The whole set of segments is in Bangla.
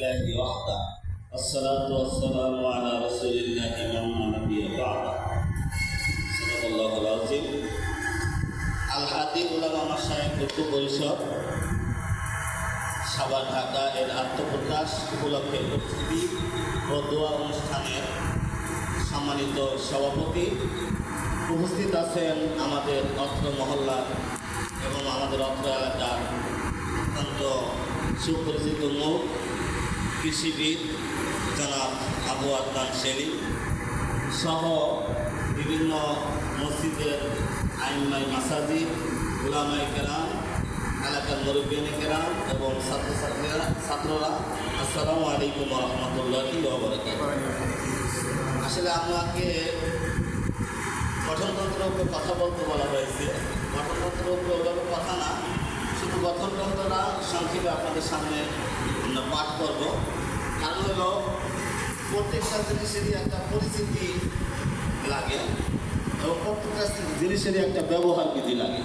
لله وحده والصلاة والسلام على رسول الله من لا نبي بعده صدق الله العظيم আল-হাদি উলামা মাশায়েখ ঐক্য পরিষদ সাভার ঢাকা এর আত্মপ্রকাশ উপলক্ষে উপস্থিতি ও দোয়া অনুষ্ঠানের সম্মানিত সভাপতি উপস্থিত আছেন আমাদের অত্র মহল্লার এবং আমাদের অত্র এলাকার অত্যন্ত সুপরিচিত মুখ কৃষিবিদ জনাব আবু আদনান সেলিম সহ বিভিন্ন মসজিদের আইমাই মাসাজিদ উলামায়ে কেরাম এলাকার মুরব্বিয়ানে কেরাম এবং ছাত্ররা আসসালামু আলাইকুম ওয়া রাহমাতুল্লাহি ওয়া বারাকাতুহু। আসলে আমাকে গঠনতন্ত্রের উপর কথা বলতে বলা হয়েছে। গঠনতন্ত্রের উপর ওভাবে কথা না, শুধু গঠনতন্ত্রটা সংক্ষেপে আপনাদের সামনে আমরা পাঠ করব। কারণ হলো প্রত্যেকটা জিনিসেরই একটা পরিস্থিতি লাগে এবং প্রত্যেকটা জিনিসেরই একটা ব্যবহার বিধি লাগে।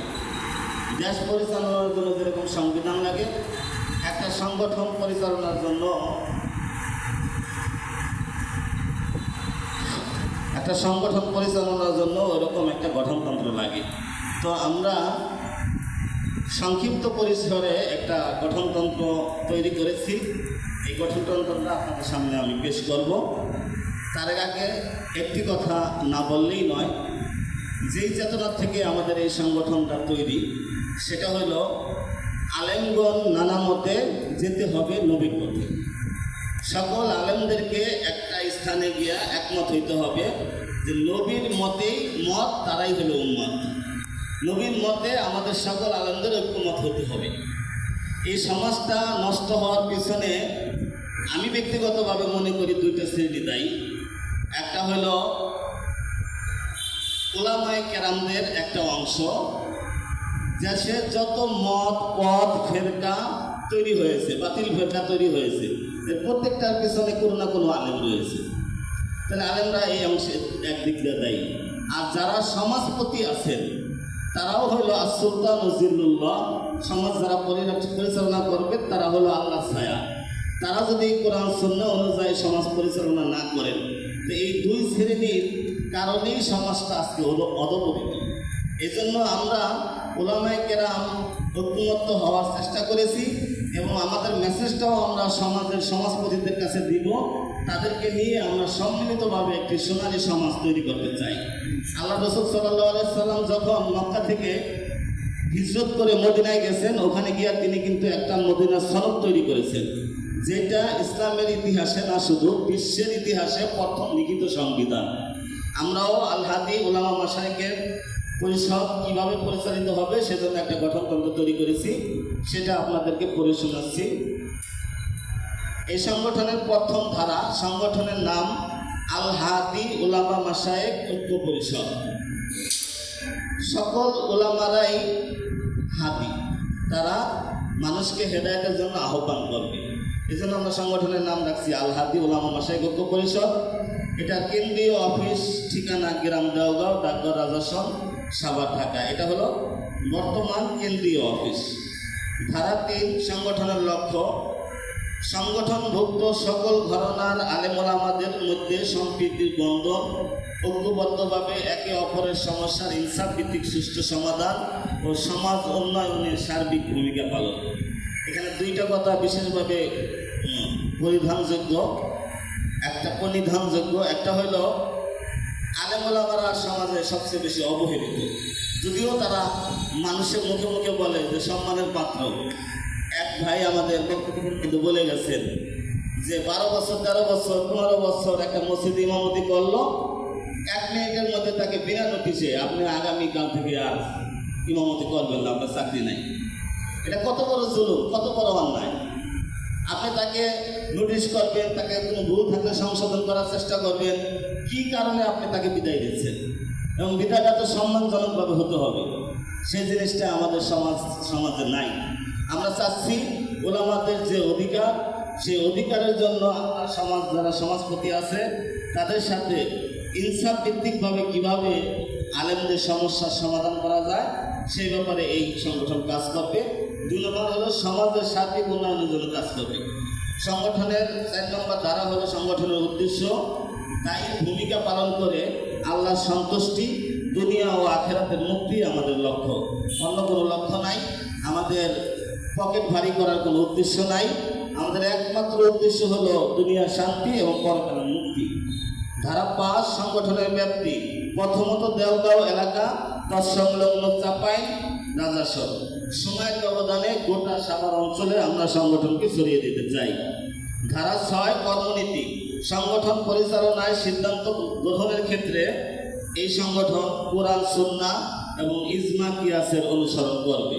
দেশ পরিচালনার জন্য যেরকম সংবিধান লাগে, একটা সংগঠন পরিচালনার জন্য ওরকম একটা গঠনতন্ত্র লাগে। তো আমরা সংক্ষিপ্ত পরিসরে একটা গঠনতন্ত্র তৈরি করেছি। এই গঠনতন্ত্রটা আপনাদের সামনে আমি পেশ করব। তার আগে একটি কথা না বললেই নয়, যেই চেতনা থেকে আমাদের এই সংগঠনটা তৈরি সেটা হলো আলেমগণ নানা মতে যেতে হবে নবীর পথে। সকল আলেমদেরকে একটা স্থানে গিয়া একমত হইতে হবে যে নবীর মতেই মত, তারাই হলো উম্মত। নবীর মতে আমাদের সকল আলেমদের ঐক্যমত হতে হবে। এই সমাজটা নষ্ট হওয়ার পিছনে আমি ব্যক্তিগতভাবে মনে করি দুইটা শ্রেণী দায়ী। একটা হলো উলামায়ে কেরামদের একটা অংশ, দেশে যত মত পথ ফেরকা তৈরি হয়েছে, বাতিল ফেরকা তৈরি হয়েছে, এর প্রত্যেকটার পিছনে কোনো না কোনো আলেম রয়েছে। তাহলে আলেমরা এই অংশে একদিক দিয়ে দায়ী। আর যারা সমাজপতি আছেন তারাও হলো সুলতান ও জিল্লুল্লাহ, সমাজ যারা পরিচালনা করবে তারা হলো আল্লাহ ছায়া। তারা যদি কোরআন সুন্নাহ অনুযায়ী সমাজ পরিচালনা না করেন, তো এই দুই শ্রেণীর কারণেই সমাজটা আজকে হলো অধপতিত। এই জন্য আমরা উলামায়ে কেরাম ঐক্যমত্য হওয়ার চেষ্টা করেছি এবং আমাদের মেসেজটাও আমরা সমাজপতিদের কাছে দিব। তাদেরকে নিয়ে আমরা সম্মিলিতভাবে একটি সোনালী সমাজ তৈরি করতে চাই। আল্লাহ রাসূল সাল্লাল্লাহু আলাইহি সাল্লাম যখন মক্কা থেকে হিজরত করে মদিনায় গেছেন, ওখানে গিয়া তিনি কিন্তু একটা মদিনা সনদ তৈরি করেছেন, যেটা ইসলামের ইতিহাসে না শুধু বিশ্বের ইতিহাসে প্রথম লিখিত সংবিধান। আমরাও আল-হাদি উলামা মাশায়েখের পরিষদ কীভাবে পরিচালিত হবে সেজন্য একটা গঠনতন্ত্র তৈরি করেছি, সেটা আপনাদেরকে পড়ে শোনাচ্ছি। এই সংগঠনের প্রথম ধারা, সংগঠনের নাম আল-হাদি উলামা মাশায়েখ ঐক্য পরিষদ। সকল উলামারাই হাদি, তারা মানুষকে হেদায়েতের জন্য আহ্বান করবে। এই জন্য আমরা সংগঠনের নাম রাখছি আল-হাদি উলামা মাশায়েখ ঐক্য পরিষদ। এটার কেন্দ্রীয় অফিস ঠিকানা গ্রাম দেওগাঁও, ডাকঘর রাজাসন, সাভার, ঢাকা। এটা হলো বর্তমান কেন্দ্রীয় অফিস। ধারা ৩, সংগঠনের লক্ষ্য সংগঠনভুক্ত সকল ঘরানার আলেম ওলামাদের মধ্যে সম্প্রীতির বন্ধন, ঐক্যবদ্ধভাবে একে অপরের সমস্যার ইনসাফ ভিত্তিক সুষ্ঠু সমাধান ও সমাজ উন্নয়নের সার্বিক ভূমিকা পালন। এখানে দুইটা কথা বিশেষভাবে পরিধানযোগ্য, একটা হলো আলেম ওলামারা সমাজে সবচেয়ে বেশি অবহেলিত। যদিও তারা মানুষের মুখে মুখে বলে যে সম্মানের পাত্র। এক ভাই আমাদের কিন্তু বলে গেছেন যে 12 বছর 13 বছর 15 বছর একটা মসজিদ ইমামতি করলো, 1 মিনিটের মধ্যে তাকে বিনা নোটিশে আপনি আগামীকাল থেকে আর ইমামতি করবেন না, আপনার চাকরি নাই। এটা কত বড় জুলুম, কত বড় অন্যায়। আপনি তাকে নোটিশ করবেন, তাকে কোনো ভুল থাকলে সংশোধন করার চেষ্টা করবেন, কি কারণে আপনি তাকে বিদায় দিচ্ছেন? এবং বিদায়টা তো সম্মানজনকভাবে হতে হবে। সেই জিনিসটা আমাদের সমাজে নাই। আমরা চাচ্ছি ওলামাদের যে অধিকার, সেই অধিকারের জন্য যারা সমাজপতি আছে তাদের সাথে ইনসাফ ভিত্তিকভাবে কীভাবে আলেমদের সমস্যার সমাধান করা যায় সেই ব্যাপারে এই সংগঠন কাজ করবে। 2 নম্বর হলো সমাজের সার্বিক উন্নয়নের জন্য কাজ করবে। সংগঠনের 4 নম্বর ধারা হলো সংগঠনের উদ্দেশ্য দায়ী ভূমিকা পালন করে আল্লাহর সন্তুষ্টি, দুনিয়া ও আখেরাতের মুক্তি আমাদের লক্ষ্য। অন্য কোনো লক্ষ্য নাই, আমাদের পকেট ভারী করার কোনো উদ্দেশ্য নাই। আমাদের একমাত্র উদ্দেশ্য হলো দুনিয়ার শান্তি এবং পরকালের মুক্তি। ধারা 5 সংগঠনের ব্যাপ্তি। প্রথমত দেওগাঁও এলাকা, তৎসংলগ্ন চাপাই, রাজাসর। সময়ের ব্যবধানে গোটা সাভার অঞ্চলে আমরা সংগঠনকে ছড়িয়ে দিতে চাই। ধারা 6 কর্মনীতি। সংগঠন পরিচালনায় সিদ্ধান্ত গ্রহণের ক্ষেত্রে এই সংগঠন কোরআন, সুন্নাহ এবং ইজমা কিয়াসের অনুসরণ করবে।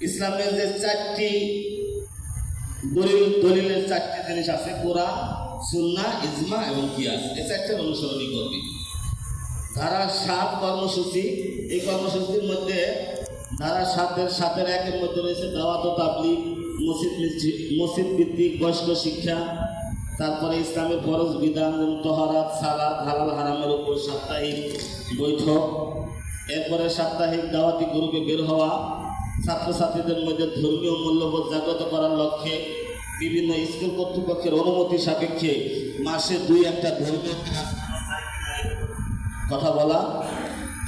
ইসলামের যে 4টি দলিলের 4টি জিনিস আছে, কোরআন, সুন্নাহ, ইজমা এবং কিয়াস, এই 4টার অনুসরণই করবে। ধারা 7 কর্মসূচি। এই কর্মসূচির মধ্যে ধারা 7-এর 1-এর মধ্যে রয়েছে দাওয়াত ও তাবলীগ, মসজিদ ভিত্তিক বয়স্ক শিক্ষা, তারপরে ইসলামের ফরজ বিধান যেমন তহরাত, সালাত, হালাল হারামের উপর সাপ্তাহিক বৈঠক, এরপরে সাপ্তাহিক দাওয়াতি গ্রুপে বের হওয়া, ছাত্রছাত্রীদের মধ্যে ধর্মীয় মূল্যবোধ জাগ্রত করার লক্ষ্যে বিভিন্ন স্কুল কর্তৃপক্ষের অনুমতি সাপেক্ষে মাসে 2-1টা ধর্মীয় কথা বলা,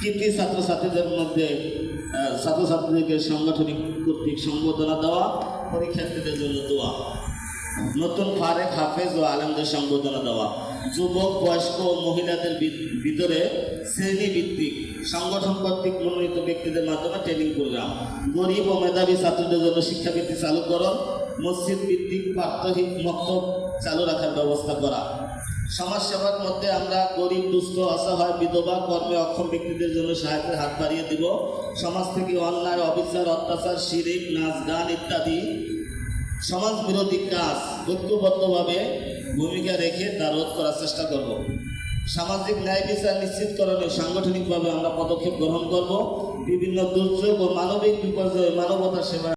কৃতি ছাত্রছাত্রীদের মধ্যে ছাত্রছাত্রীদেরকে সাংগঠনিক কর্তৃক সম্বোধনা দেওয়া, পরীক্ষার্থীদের জন্য দোয়া, নতুন ফারেক, হাফেজ ও আলেমদের সম্বোধনা দেওয়া, যুবক, বয়স্ক ও মহিলাদের ভিতরে শ্রেণীভিত্তিক সংগঠন কর্তৃক মনোনীত ব্যক্তিদের মাধ্যমে ট্রেনিং প্রোগ্রাম, গরিব ও মেধাবী ছাত্রদের জন্য শিক্ষাবৃত্তি চালুকরণ, মসজিদ ভিত্তিক প্রাত্যহিক মক্তব চালু রাখার ব্যবস্থা করা। সমাজসেবার মধ্যে আমরা গরিব, দুস্থ, অসহায়, বিধবা, কর্মে অক্ষম ব্যক্তিদের জন্য সাহায্যের হাত বাড়িয়ে দিব। সমাজ থেকে অন্যায়, অবিচার, অত্যাচার, শিরিক, নাচ, গান ইত্যাদি সমাজ বিরোধী কাজ ঐক্যবদ্ধভাবে ভূমিকা রেখে তা রোধ করার চেষ্টা করব। সামাজিক ন্যায় বিচার নিশ্চিতকরণে সাংগঠনিকভাবে আমরা পদক্ষেপ গ্রহণ করব। বিভিন্ন দুর্যোগ ও মানবিক বিপর্যয়ে মানবতার সেবা